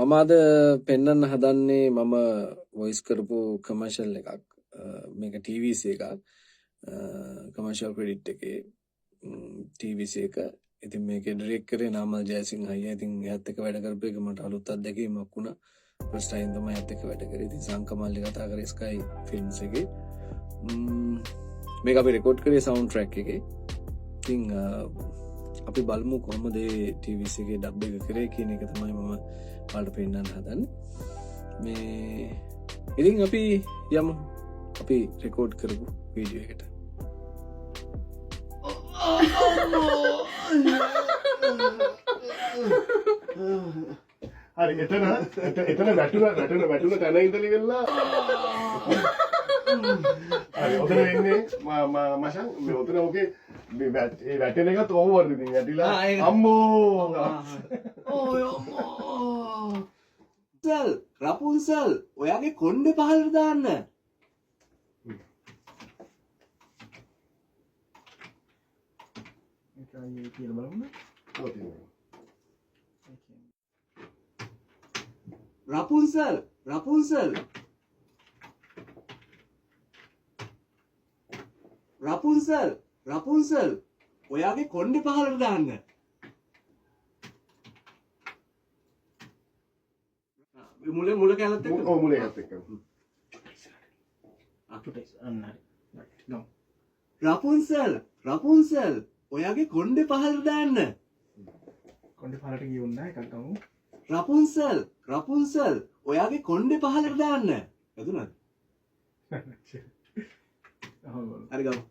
මම අද පෙන්වන්න හදන්නේ මම වොයිස් කරපු කමර්ෂල් එකක්. මේක TVC එකක්. කමර්ෂල් ක්‍රෙඩිට් එකේ TVC එක. ඉතින් මේක ඩිරෙක්ට් කරේ නාමල් ජයසිංහ අයියා. ඉතින් එයාත් එක්ක වැඩ කරපු එක මට අලුත් අත්දැකීමක් වුණා. ෆස්ට් ටයිම් තමයි එයාත් එක්ක වැඩ කරේ. ඉතින් සංකමල්ලි කතා කරේ Sky Films එකේ. මේක අපි රෙකෝඩ් කරේ සවුන්ඩ් ට්‍රැක් එකේ. ඉතින් අපි බලමු කොහොමද TVC එකේ ඩබ් එක කරේ කියන එක තමයි මම ඔයාලට පෙන්නන්න හදන්නේ. මේ ඉතින් අපි යමු අපි රෙකෝඩ් කරපු වීඩියෝ එකට. හරි එතන වැටුන තැන ඉඳලා ඉවරලා හරි ඔතන එන්නේ මචං මේ ඔතන ඔකේ මේ වැටෙන එකත් ඕවර් ඉතින් වැටිලා අම්මෝ ඕය සල් රපුන්සල් ඔයාගේ කොණ්ඩේ පහළට දාන්න. ඒකයි කියලා බලමු. රපුන්සල් ඔයාගේ කොණ්ඩේ පහළට දාන්න. මුල කැලත් එක්ක ඔව් මුල එකත් එක්ක. රපුන්සල් ඔයාගේ කොණ්ඩේ පහළට දාන්න. කොණ්ඩේ පහළට ගියුන් නැහැ එකක් ගමු. රපුන්සල් ඔයාගේ කොණ්ඩේ පහළට දාන්න. එදුනද? හරි ගමු.